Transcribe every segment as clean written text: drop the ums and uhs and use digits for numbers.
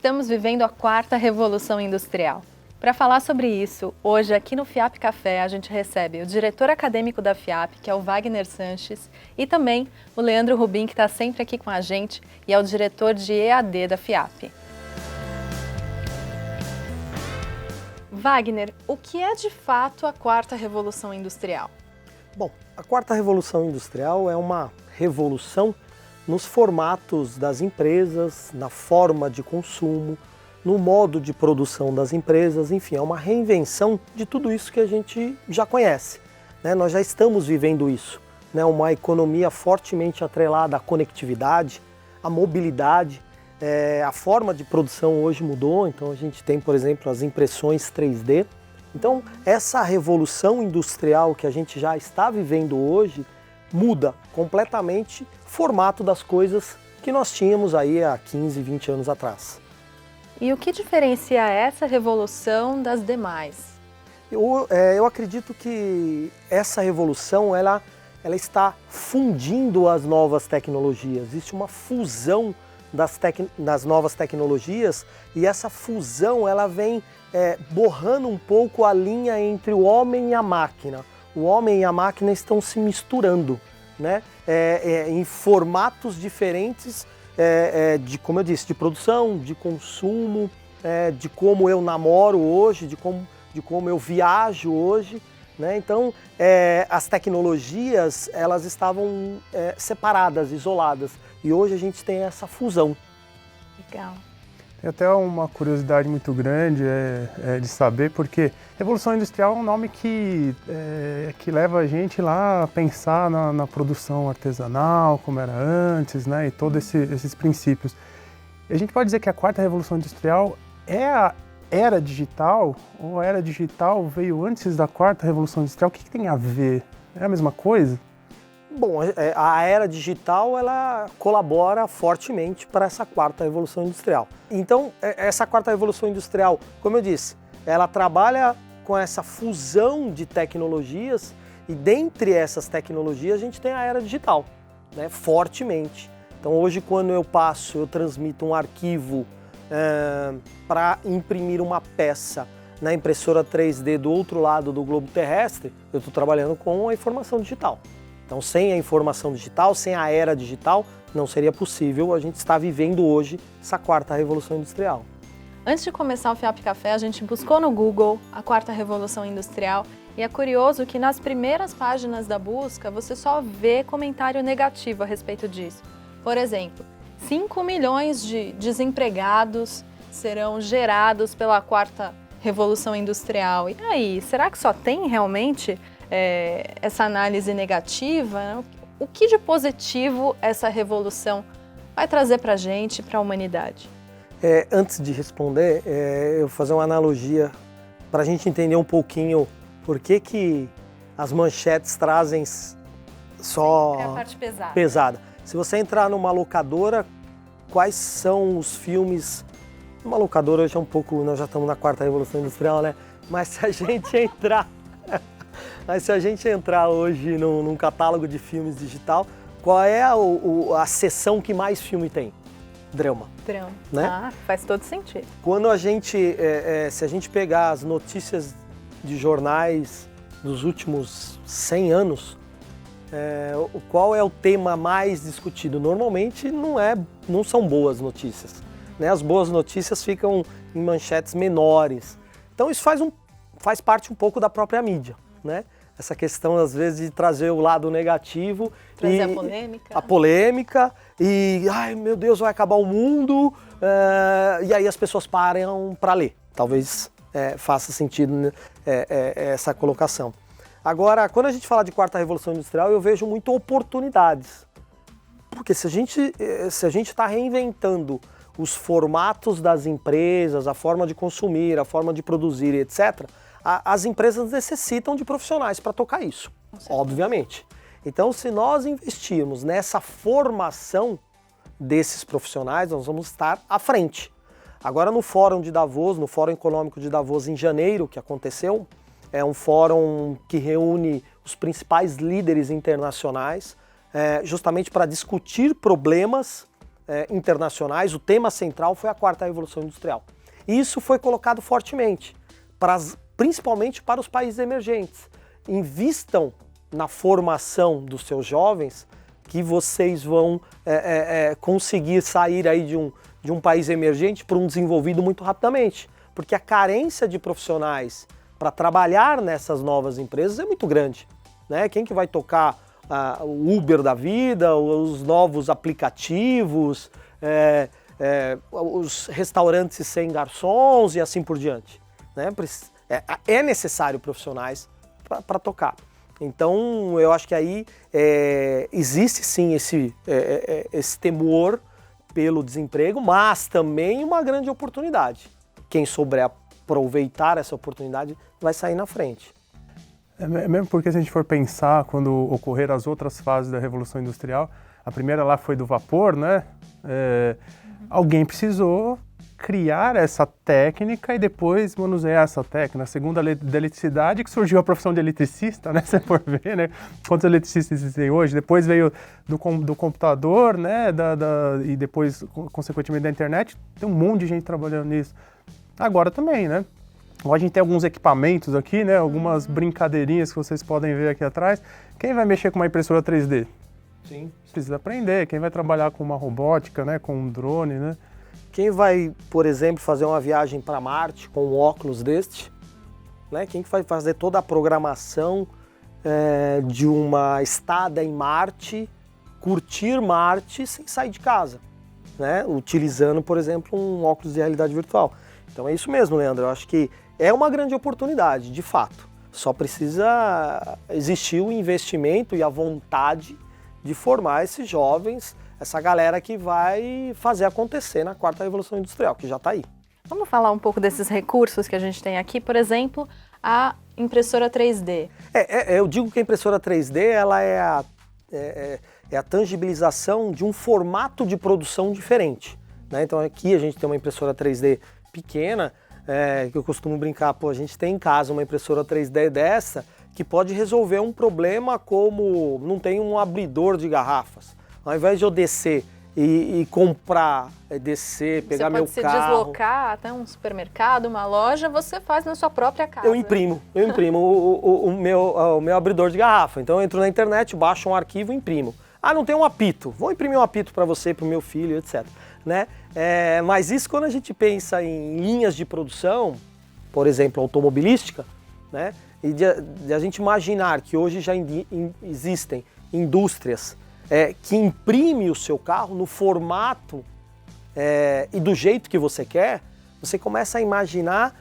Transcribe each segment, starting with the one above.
Estamos vivendo a quarta revolução industrial. Para falar sobre isso, hoje aqui no FIAP Café a gente recebe o diretor acadêmico da FIAP, que é o Wagner Sanches, e também o Leandro Rubin, que está sempre aqui com a gente e é o diretor de EAD da FIAP. Wagner, o que é de fato a quarta revolução industrial? Bom, a quarta revolução industrial é uma revolução nos formatos das empresas, na forma de consumo, no modo de produção das empresas, enfim, é uma reinvenção de tudo isso que a gente já conhece, né? Nós já estamos vivendo isso, né? Uma economia fortemente atrelada à conectividade, à mobilidade, a forma de produção hoje mudou, então a gente tem, por exemplo, as impressões 3D. Então, essa revolução industrial que a gente já está vivendo hoje muda completamente o formato das coisas que nós tínhamos aí há 15, 20 anos atrás. E o que diferencia essa revolução das demais? Eu acredito que essa revolução ela está fundindo as novas tecnologias. Existe uma fusão das novas tecnologias e essa fusão ela vem borrando um pouco a linha entre o homem e a máquina. O homem e a máquina estão se misturando, né? Em formatos diferentes, como eu disse, de produção, de consumo, de como eu namoro hoje, de como eu viajo hoje, né? Então, as tecnologias elas estavam separadas, isoladas, e hoje a gente tem essa fusão. Legal. Tem até uma curiosidade muito grande de saber, porque Revolução Industrial é um nome que leva a gente lá a pensar na produção artesanal, como era antes, né, e todos esses princípios. E a gente pode dizer que a quarta Revolução Industrial é a era digital, ou a era digital veio antes da quarta Revolução Industrial? O que tem a ver? É a mesma coisa? Bom, a era digital ela colabora fortemente para essa quarta revolução industrial. Então, essa quarta revolução industrial, como eu disse, ela trabalha com essa fusão de tecnologias e dentre essas tecnologias a gente tem a era digital, né, fortemente. Então hoje quando eu transmito um arquivo para imprimir uma peça na impressora 3D do outro lado do globo terrestre, eu estou trabalhando com a informação digital. Então, sem a informação digital, sem a era digital, não seria possível a gente estar vivendo hoje essa quarta revolução industrial. Antes de começar o FIAP Café, a gente buscou no Google a quarta revolução industrial e é curioso que nas primeiras páginas da busca você só vê comentário negativo a respeito disso. Por exemplo, 5 milhões de desempregados serão gerados pela quarta revolução industrial. E aí, será que só tem realmente essa análise negativa? O que de positivo essa revolução vai trazer para a gente, para a humanidade? Antes de responder, eu vou fazer uma analogia para a gente entender um pouquinho por que as manchetes trazem só a parte pesada. Se você entrar numa locadora, quais são os filmes... Uma locadora hoje é um pouco... Nós já estamos na quarta revolução industrial, né? Mas se a gente entrar... hoje num catálogo de filmes digital, qual é a seção que mais filme tem? Drama. Drama. Né? Ah, faz todo sentido. Quando se a gente pegar as notícias de jornais dos últimos 100 anos, qual é o tema mais discutido? Normalmente não são boas notícias, né? As boas notícias ficam em manchetes menores. Então isso faz parte um pouco da própria mídia, né? Essa questão, às vezes, de trazer o lado negativo. Trazer a polêmica. A polêmica e, ai meu Deus, vai acabar o mundo, e aí as pessoas param para ler. Talvez faça sentido essa colocação. Agora, quando a gente fala de quarta revolução industrial, eu vejo muito oportunidades. Porque se a gente está reinventando os formatos das empresas, a forma de consumir, a forma de produzir, etc., as empresas necessitam de profissionais para tocar isso, obviamente. Então, se nós investirmos nessa formação desses profissionais, nós vamos estar à frente. Agora, no Fórum de Davos, no Fórum Econômico de Davos em janeiro, que aconteceu, é um fórum que reúne os principais líderes internacionais, justamente para discutir problemas internacionais, o tema central foi a quarta revolução industrial. E isso foi colocado fortemente, principalmente para os países emergentes. Invistam na formação dos seus jovens, que vocês vão conseguir sair aí de um país emergente para um desenvolvido muito rapidamente. Porque a carência de profissionais para trabalhar nessas novas empresas é muito grande, né? Quem que vai tocar o Uber da vida, os novos aplicativos, os restaurantes sem garçons e assim por diante, né? É necessário profissionais para tocar. Então, eu acho que aí existe sim esse temor pelo desemprego, mas também uma grande oportunidade. Quem souber aproveitar essa oportunidade vai sair na frente. Mesmo porque se a gente for pensar quando ocorreram as outras fases da Revolução Industrial, a primeira lá foi do vapor, né? Alguém precisou criar essa técnica e depois manusear essa técnica. A segunda da eletricidade, que surgiu a profissão de eletricista, né? Você for ver, né? Quantos eletricistas existem hoje? Depois veio do computador, né? E depois, consequentemente, da internet. Tem um monte de gente trabalhando nisso. Agora também, né? A gente tem alguns equipamentos aqui, né? Algumas brincadeirinhas que vocês podem ver aqui atrás. Quem vai mexer com uma impressora 3D? Sim. Precisa aprender. Quem vai trabalhar com uma robótica, né? Com um drone, né? Quem vai, por exemplo, fazer uma viagem para Marte com um óculos deste? Né? Quem vai fazer toda a programação de uma estada em Marte, curtir Marte sem sair de casa, né? Utilizando, por exemplo, um óculos de realidade virtual. Então é isso mesmo, Leandro. Eu acho que é uma grande oportunidade, de fato. Só precisa existir o investimento e a vontade de formar esses jovens, essa galera que vai fazer acontecer na quarta revolução industrial, que já está aí. Vamos falar um pouco desses recursos que a gente tem aqui, por exemplo, a impressora 3D. Eu digo que a impressora 3D ela é a tangibilização de um formato de produção diferente, né? Então aqui a gente tem uma impressora 3D pequena, que eu costumo brincar, a gente tem em casa uma impressora 3D dessa que pode resolver um problema como não tem um abridor de garrafas. Ao invés de eu descer e comprar, descer, pegar meu carro... Você pode se deslocar até um supermercado, uma loja, você faz na sua própria casa. Eu imprimo o meu abridor de garrafa. Então eu entro na internet, baixo um arquivo e imprimo. Ah, não tem um apito, vou imprimir um apito para você, para o meu filho, etc. Né? Mas isso quando a gente pensa em linhas de produção, por exemplo, automobilística, né? E de a gente imaginar que hoje já existem indústrias que imprimem o seu carro no formato e do jeito que você quer, você começa a imaginar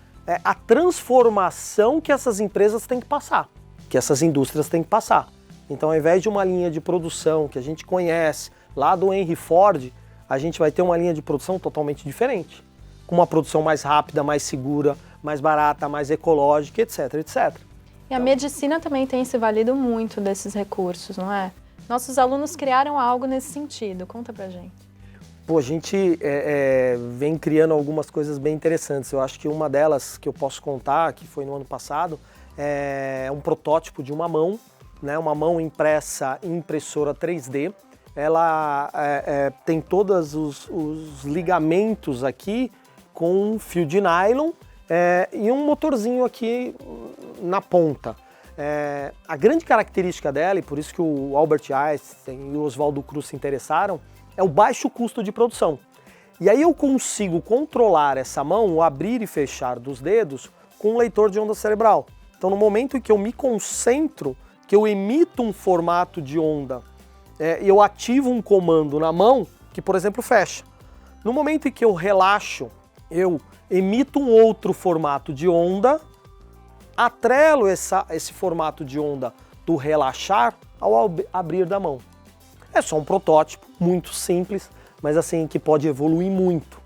a transformação que essas empresas têm que passar, que essas indústrias têm que passar. Então, ao invés de uma linha de produção que a gente conhece lá do Henry Ford, a gente vai ter uma linha de produção totalmente diferente, com uma produção mais rápida, mais segura, mais barata, mais ecológica, etc, etc. E a medicina também tem se valido muito desses recursos, não é? Nossos alunos criaram algo nesse sentido. Conta pra gente. A gente vem criando algumas coisas bem interessantes. Eu acho que uma delas que eu posso contar, que foi no ano passado, é um protótipo de uma mão, né? Uma mão impressa em impressora 3D. Ela tem todos os ligamentos aqui com um fio de nylon e um motorzinho aqui na ponta. A grande característica dela, e por isso que o Albert Einstein e o Oswaldo Cruz se interessaram, é o baixo custo de produção. E aí eu consigo controlar essa mão, o abrir e fechar dos dedos, com um leitor de onda cerebral. Então no momento em que eu me concentro, que eu emito um formato de onda, eu ativo um comando na mão que, por exemplo, fecha. No momento em que eu relaxo, eu emito um outro formato de onda, atrelo esse formato de onda do relaxar ao abrir da mão. É só um protótipo, muito simples, mas assim, que pode evoluir muito,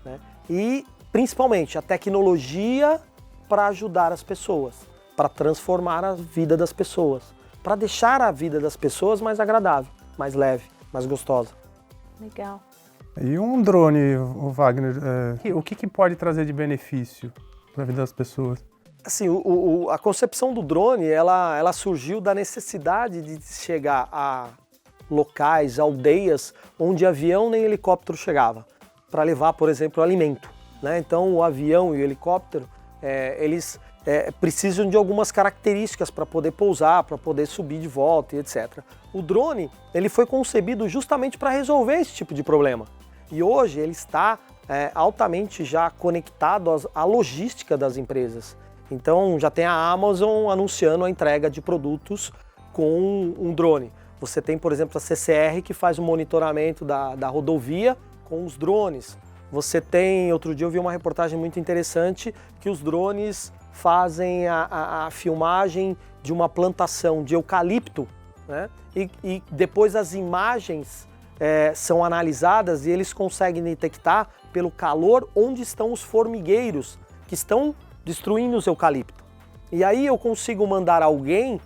né? E, principalmente, a tecnologia para ajudar as pessoas, para transformar a vida das pessoas, para deixar a vida das pessoas mais agradável, mais leve, mais gostosa. Legal. E um drone, o Wagner, o que pode trazer de benefício para a vida das pessoas? Assim, a concepção do drone, ela surgiu da necessidade de chegar a locais, aldeias, onde avião nem helicóptero chegava, para levar, por exemplo, alimento, né? Então o avião e o helicóptero, eles precisam de algumas características para poder pousar, para poder subir de volta e etc. O drone, ele foi concebido justamente para resolver esse tipo de problema. E hoje ele está altamente já conectado à logística das empresas. Então já tem a Amazon anunciando a entrega de produtos com um drone. Você tem, por exemplo, a CCR que faz o monitoramento da rodovia com os drones. Você tem, outro dia eu vi uma reportagem muito interessante que os drones fazem a filmagem de uma plantação de eucalipto, né? E depois as imagens são analisadas e eles conseguem detectar pelo calor onde estão os formigueiros que estão destruindo os eucaliptos. E aí eu consigo mandar alguém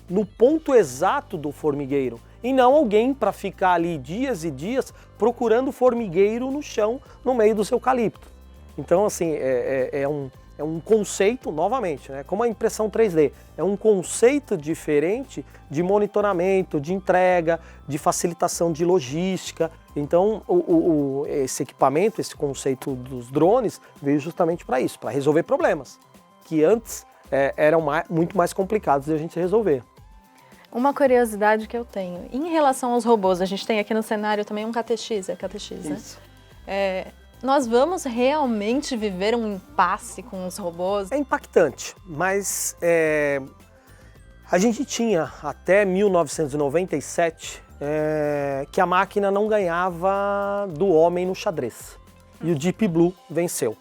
no ponto exato do formigueiro e não alguém para ficar ali dias e dias procurando formigueiro no chão, no meio dos eucaliptos. Então, assim, é um conceito, novamente, né, como a impressão 3D, é um conceito diferente de monitoramento, de entrega, de facilitação de logística. Então, esse equipamento, esse conceito dos drones veio justamente para isso, para resolver problemas que antes eram muito mais complicados de a gente resolver. Uma curiosidade que eu tenho, em relação aos robôs, a gente tem aqui no cenário também um KTX, Isso. né? Nós vamos realmente viver um impasse com os robôs? É impactante, mas a gente tinha até 1997 que a máquina não ganhava do homem no xadrez. E o Deep Blue venceu,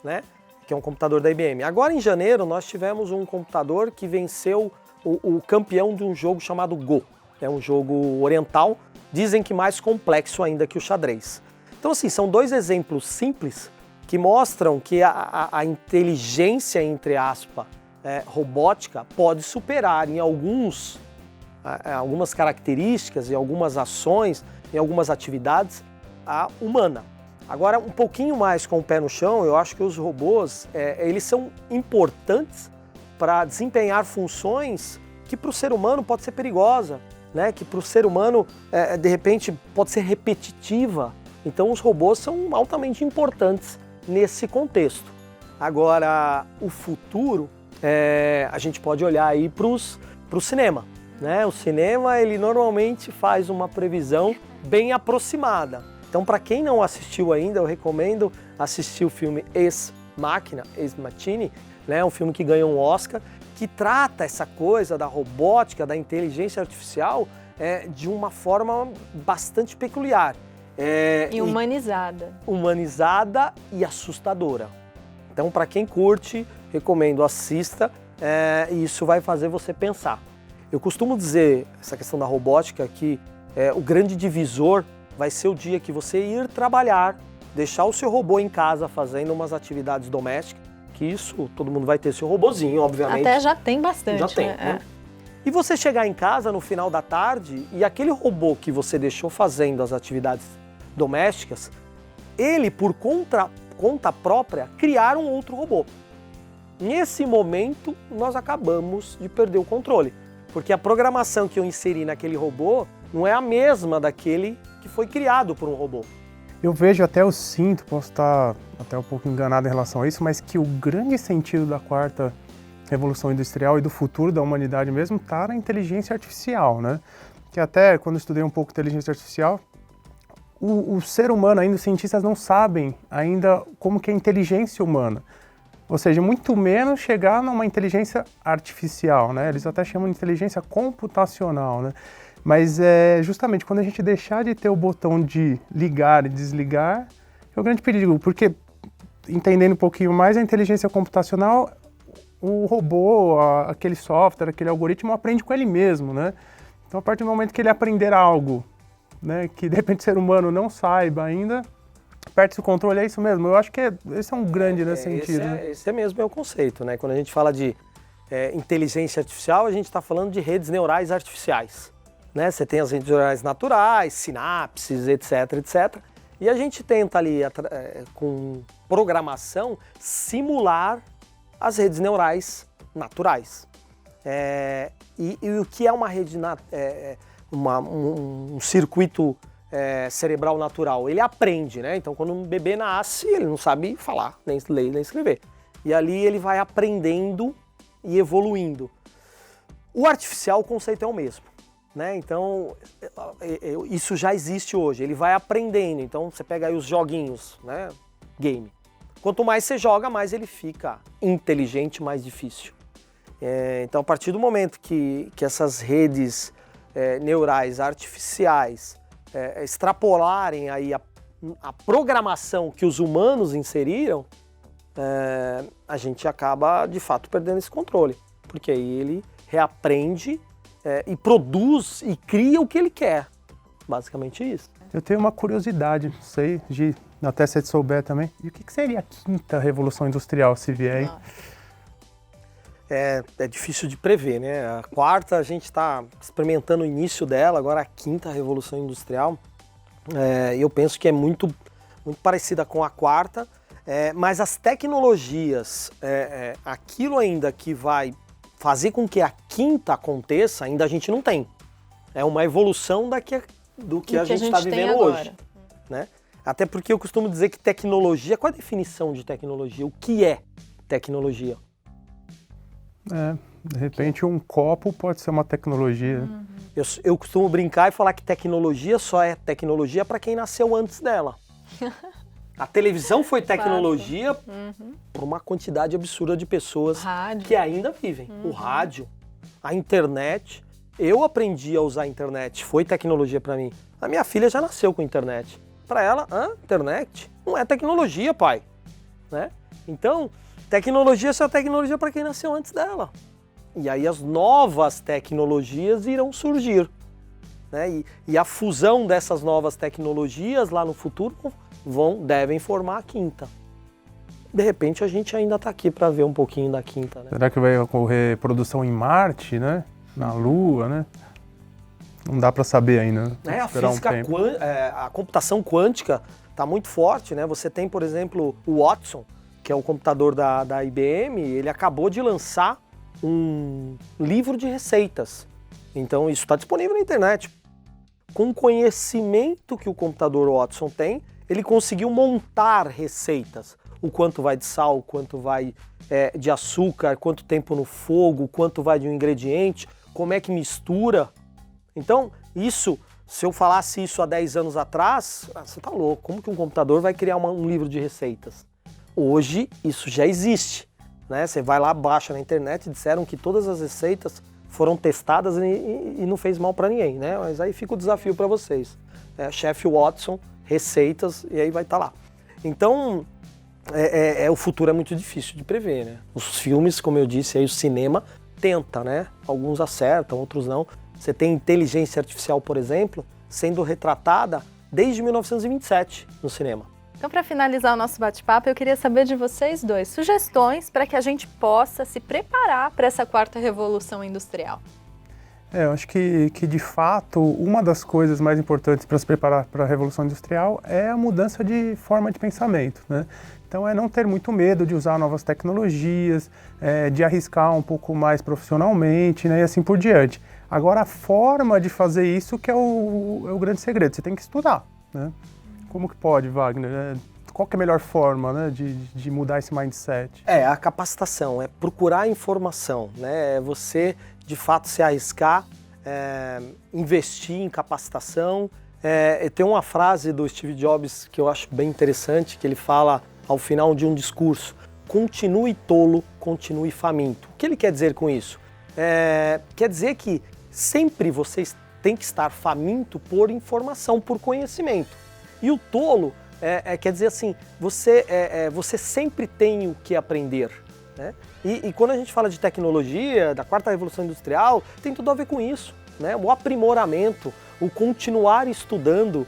né? Que é um computador da IBM. Agora em janeiro nós tivemos um computador que venceu o campeão de um jogo chamado Go. É um jogo oriental, dizem que mais complexo ainda que o xadrez. Então assim, são dois exemplos simples que mostram que a inteligência, entre aspas, robótica pode superar em algumas características, em algumas ações, em algumas atividades, a humana. Agora, um pouquinho mais com o pé no chão, eu acho que os robôs, eles são importantes para desempenhar funções que para o ser humano pode ser perigosa, né? Que para o ser humano, de repente, pode ser repetitiva. Então, os robôs são altamente importantes nesse contexto. Agora, o futuro, a gente pode olhar aí para o cinema, né? O cinema, ele normalmente faz uma previsão bem aproximada. Então, para quem não assistiu ainda, eu recomendo assistir o filme Ex Machina, Ex Machina, né? Um filme que ganhou um Oscar, que trata essa coisa da robótica, da inteligência artificial, de uma forma bastante peculiar. E humanizada. Humanizada e assustadora. Então, para quem curte, recomendo, assista, e isso vai fazer você pensar. Eu costumo dizer, essa questão da robótica, que o grande divisor vai ser o dia que você ir trabalhar, deixar o seu robô em casa fazendo umas atividades domésticas, que isso, todo mundo vai ter seu robozinho, obviamente. Até já tem bastante, já tem, né? E você chegar em casa no final da tarde e aquele robô que você deixou fazendo as atividades domésticas, ele, por conta própria, criar um outro robô. Nesse momento, nós acabamos de perder o controle, porque a programação que eu inseri naquele robô não é a mesma daquele que foi criado por um robô. Eu vejo, até eu sinto, posso estar até um pouco enganado em relação a isso, mas que o grande sentido da quarta revolução industrial e do futuro da humanidade mesmo está na inteligência artificial, né? Que até quando eu estudei um pouco inteligência artificial, o ser humano ainda, os cientistas não sabem ainda como que é a inteligência humana. Ou seja, muito menos chegar numa inteligência artificial, né? Eles até chamam de inteligência computacional, né? Mas justamente quando a gente deixar de ter o botão de ligar e desligar, é o grande perigo, porque entendendo um pouquinho mais a inteligência computacional, o robô, aquele software, aquele algoritmo aprende com ele mesmo, né? Então a partir do momento que ele aprender algo, né, que de repente o ser humano não saiba ainda, perde-se o controle, é isso mesmo. Eu acho que esse é um grande nesse sentido. Esse mesmo é o conceito, né? Quando a gente fala de inteligência artificial, a gente está falando de redes neurais artificiais. Né? Você tem as redes neurais naturais, sinapses, etc, etc. E a gente tenta ali, com programação, simular as redes neurais naturais. E o que é uma rede um circuito cerebral natural. Ele aprende, né? Então, quando um bebê nasce, ele não sabe falar, nem ler, nem escrever. E ali ele vai aprendendo e evoluindo. O artificial, o conceito é o mesmo, né? Então, isso já existe hoje. Ele vai aprendendo. Então, você pega aí os joguinhos, né? Game. Quanto mais você joga, mais ele fica inteligente, mais difícil. Então, a partir do momento que essas redes neurais artificiais extrapolarem aí a programação que os humanos inseriram, a gente acaba, de fato, perdendo esse controle. Porque aí ele reaprende e produz e cria o que ele quer. Basicamente isso. Eu tenho uma curiosidade, não sei, Gi, até se você souber também. E o que seria a quinta revolução industrial, se vier aí? É difícil de prever, né? A quarta a gente está experimentando o início dela, agora a quinta revolução industrial. Eu penso que é muito parecida com a quarta, mas as tecnologias, aquilo ainda que vai fazer com que a quinta aconteça, ainda a gente não tem. É uma evolução do que a gente está vivendo hoje, né? Até porque eu costumo dizer que tecnologia, qual a definição de tecnologia? O que é tecnologia? De repente um copo pode ser uma tecnologia. Eu costumo brincar e falar que tecnologia só é tecnologia para quem nasceu antes dela. A televisão foi tecnologia por uma quantidade absurda de pessoas que ainda vivem. O rádio, a internet. Eu aprendi a usar a internet, foi tecnologia para mim. A minha filha já nasceu com internet. Para ela, internet não é tecnologia, pai. Né? Então, tecnologia só é tecnologia para quem nasceu antes dela. E aí as novas tecnologias irão surgir. Né? E a fusão dessas novas tecnologias lá no futuro devem formar a quinta. De repente a gente ainda está aqui para ver um pouquinho da quinta. Né? Será que vai ocorrer produção em Marte, né? Na Lua, né? Não dá para saber ainda. A física, a computação quântica está muito forte, né? Você tem, por exemplo, o Watson, que é o computador da IBM, ele acabou de lançar um livro de receitas. Então isso está disponível na internet. Com o conhecimento que o computador Watson tem, ele conseguiu montar receitas. O quanto vai de sal, o quanto vai de açúcar, quanto tempo no fogo, quanto vai de um ingrediente, como é que mistura. Então, isso, se eu falasse isso há 10 anos atrás, você tá louco, como que um computador vai criar um livro de receitas? Hoje, isso já existe, né? Você vai lá, baixa na internet e disseram que todas as receitas foram testadas e não fez mal para ninguém, né? Mas aí fica o desafio para vocês. Chef Watson, receitas, e aí vai estar lá. Então, o futuro é muito difícil de prever, né? Os filmes, como eu disse, aí o cinema tenta, né? Alguns acertam, outros não. Você tem inteligência artificial, por exemplo, sendo retratada desde 1927 no cinema. Então, para finalizar o nosso bate-papo, eu queria saber de vocês dois sugestões para que a gente possa se preparar para essa quarta revolução industrial. Eu acho que de fato, uma das coisas mais importantes para se preparar para a Revolução Industrial é a mudança de forma de pensamento, né? Então é não ter muito medo de usar novas tecnologias, de arriscar um pouco mais profissionalmente, né? E assim por diante. Agora a forma de fazer isso que é o grande segredo, você tem que estudar, né? Como que pode, Wagner? Qual que é a melhor forma, né, de mudar esse mindset? A capacitação, é procurar informação, né? É você, de fato, se arriscar, investir em capacitação. Tem uma frase do Steve Jobs que eu acho bem interessante, que ele fala ao final de um discurso: continue tolo, continue faminto. O que ele quer dizer com isso? Quer dizer que sempre você tem que estar faminto por informação, por conhecimento. E o tolo quer dizer assim, você sempre tem o que aprender, né? E quando a gente fala de tecnologia, da quarta revolução industrial, tem tudo a ver com isso, né? O aprimoramento, o continuar estudando,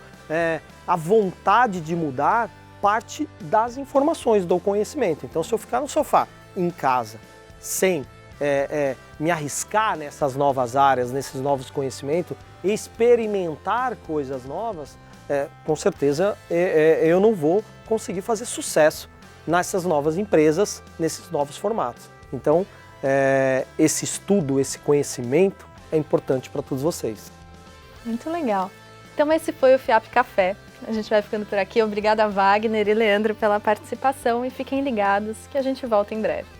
a vontade de mudar parte das informações, do conhecimento. Então, se eu ficar no sofá, em casa, sem me arriscar nessas novas áreas, nesses novos conhecimentos, experimentar coisas novas, com certeza eu não vou conseguir fazer sucesso nessas novas empresas, nesses novos formatos. Então, esse estudo, esse conhecimento é importante para todos vocês. Muito legal. Então esse foi o FIAP Café. A gente vai ficando por aqui. Obrigada, Wagner e Leandro, pela participação e fiquem ligados que a gente volta em breve.